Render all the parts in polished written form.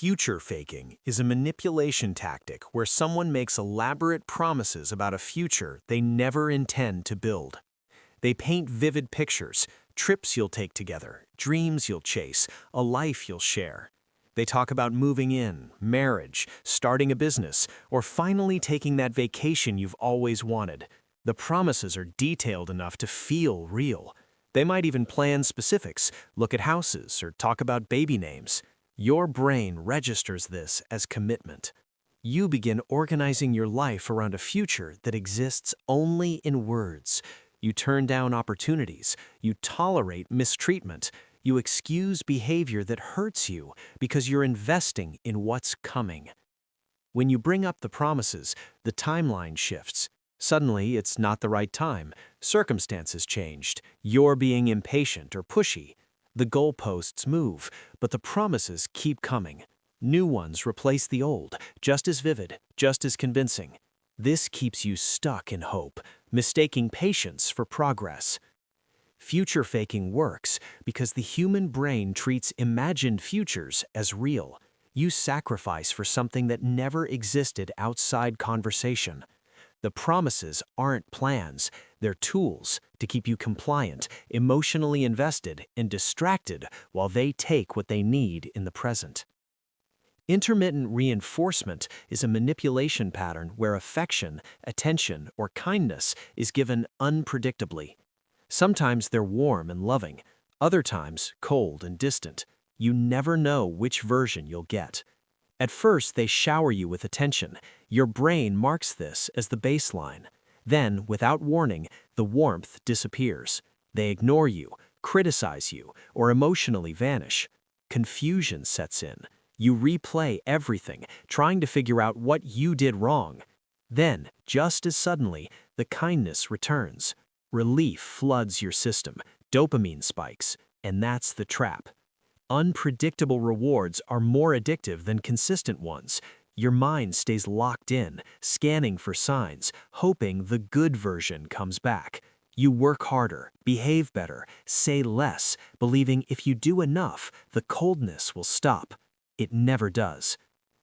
Future faking is a manipulation tactic where someone makes elaborate promises about a future they never intend to build. They paint vivid pictures, trips you'll take together, dreams you'll chase, a life you'll share. They talk about moving in, marriage, starting a business, or finally taking that vacation you've always wanted. The promises are detailed enough to feel real. They might even plan specifics, look at houses, or talk about baby names. Your brain registers this as commitment. You begin organizing your life around a future that exists only in words. You turn down opportunities. You tolerate mistreatment. You excuse behavior that hurts you because you're investing in what's coming. When you bring up the promises, the timeline shifts. Suddenly, it's not the right time. Circumstances changed. You're being impatient or pushy. The goalposts move, but the promises keep coming. New ones replace the old, just as vivid, just as convincing. This keeps you stuck in hope, mistaking patience for progress. Future faking works because the human brain treats imagined futures as real. You sacrifice for something that never existed outside conversation. The promises aren't plans, they're tools to keep you compliant, emotionally invested, and distracted while they take what they need in the present. Intermittent reinforcement is a manipulation pattern where affection, attention, or kindness is given unpredictably. Sometimes they're warm and loving, other times cold and distant. You never know which version you'll get. At first, they shower you with attention. Your brain marks this as the baseline. Then, without warning, the warmth disappears. They ignore you, criticize you, or emotionally vanish. Confusion sets in. You replay everything, trying to figure out what you did wrong. Then, just as suddenly, the kindness returns. Relief floods your system, dopamine spikes, and that's the trap. Unpredictable rewards are more addictive than consistent ones. Your mind stays locked in, scanning for signs, hoping the good version comes back. You work harder, behave better, say less, believing if you do enough, the coldness will stop. It never does.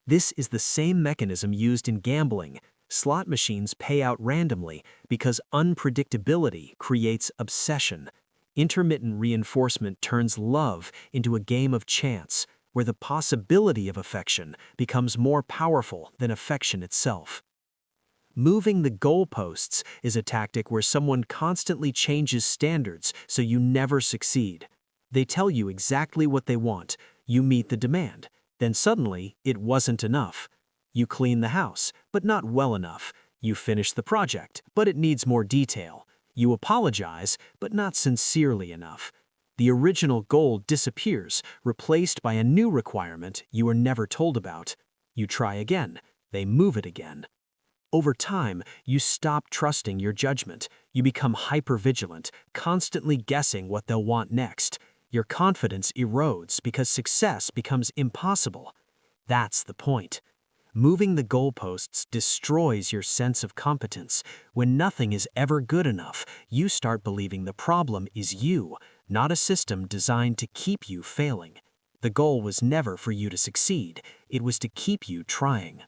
This is the same mechanism used in gambling. Slot machines pay out randomly because unpredictability creates obsession. Intermittent reinforcement turns love into a game of chance, where the possibility of affection becomes more powerful than affection itself. Moving the goalposts is a tactic where someone constantly changes standards so you never succeed. They tell you exactly what they want, you meet the demand, then suddenly it wasn't enough. You clean the house, but not well enough. You finish the project, but it needs more detail. You apologize, but not sincerely enough. The original goal disappears, replaced by a new requirement you were never told about. You try again. They move it again. Over time, you stop trusting your judgment. You become hypervigilant, constantly guessing what they'll want next. Your confidence erodes because success becomes impossible. That's the point. Moving the goalposts destroys your sense of competence. When nothing is ever good enough, you start believing the problem is you, not a system designed to keep you failing. The goal was never for you to succeed. It was to keep you trying.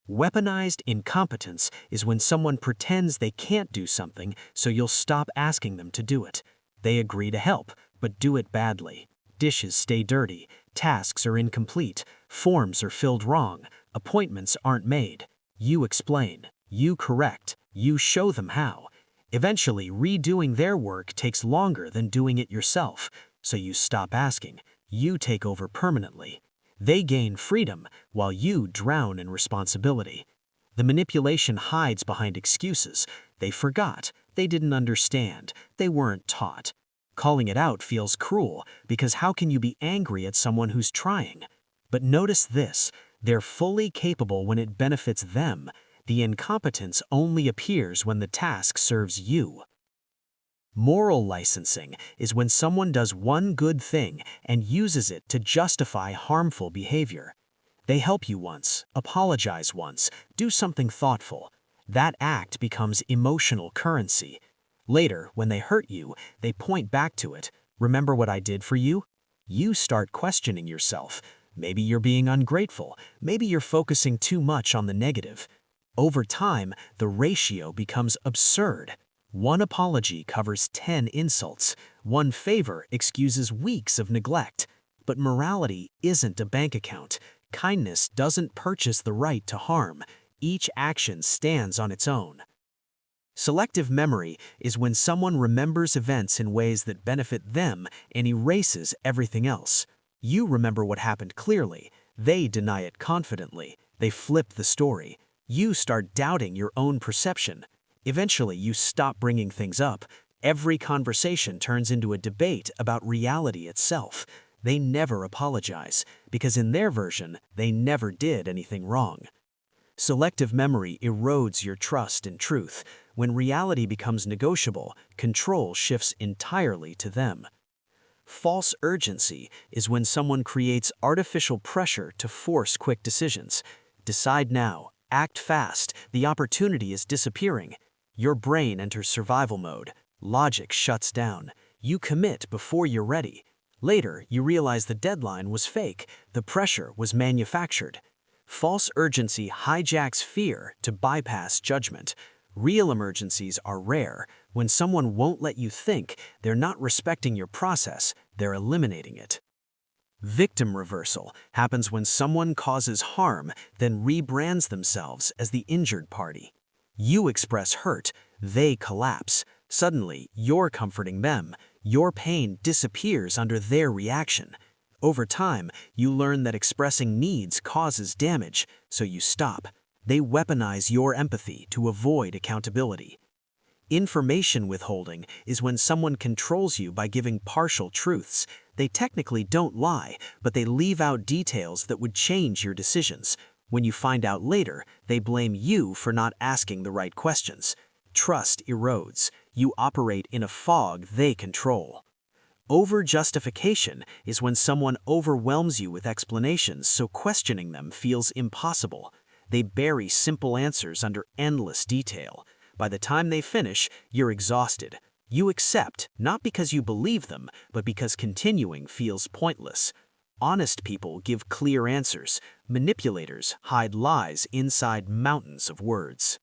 Weaponized incompetence is when someone pretends they can't do something, so you'll stop asking them to do it. They agree to help, but do it badly. Dishes stay dirty, tasks are incomplete, forms are filled wrong, appointments aren't made. You explain, you correct, you show them how. Eventually, redoing their work takes longer than doing it yourself, so you stop asking. You take over permanently. They gain freedom while you drown in responsibility. The manipulation hides behind excuses. They forgot, they didn't understand, they weren't taught. Calling it out feels cruel because how can you be angry at someone who's trying? But notice this, they're fully capable when it benefits them. The incompetence only appears when the task serves you. Moral licensing is when someone does one good thing and uses it to justify harmful behavior. They help you once, apologize once, do something thoughtful. That act becomes emotional currency. Later, when they hurt you, they point back to it. Remember what I did for you? You start questioning yourself. Maybe you're being ungrateful. Maybe you're focusing too much on the negative. Over time, the ratio becomes absurd. One apology covers 10 insults. One favor excuses weeks of neglect. But morality isn't a bank account. Kindness doesn't purchase the right to harm. Each action stands on its own. Selective memory is when someone remembers events in ways that benefit them and erases everything else. You remember what happened clearly. They deny it confidently. They flip the story. You start doubting your own perception. Eventually, you stop bringing things up. Every conversation turns into a debate about reality itself. They never apologize, because in their version, they never did anything wrong. Selective memory erodes your trust in truth. When reality becomes negotiable, control shifts entirely to them. False urgency is when someone creates artificial pressure to force quick decisions. Decide now, act fast, the opportunity is disappearing. Your brain enters survival mode. Logic shuts down. You commit before you're ready. Later, you realize the deadline was fake, the pressure was manufactured. False urgency hijacks fear to bypass judgment. Real emergencies are rare. When someone won't let you think, they're not respecting your process, they're eliminating it. Victim reversal happens when someone causes harm, then rebrands themselves as the injured party. You express hurt, they collapse. Suddenly, you're comforting them. Your pain disappears under their reaction. Over time, you learn that expressing needs causes damage, so you stop. They weaponize your empathy to avoid accountability. Information withholding is when someone controls you by giving partial truths. They technically don't lie, but they leave out details that would change your decisions. When you find out later, they blame you for not asking the right questions. Trust erodes. You operate in a fog they control. Over-justification is when someone overwhelms you with explanations so questioning them feels impossible. They bury simple answers under endless detail. By the time they finish, you're exhausted. You accept, not because you believe them, but because continuing feels pointless. Honest people give clear answers. Manipulators hide lies inside mountains of words.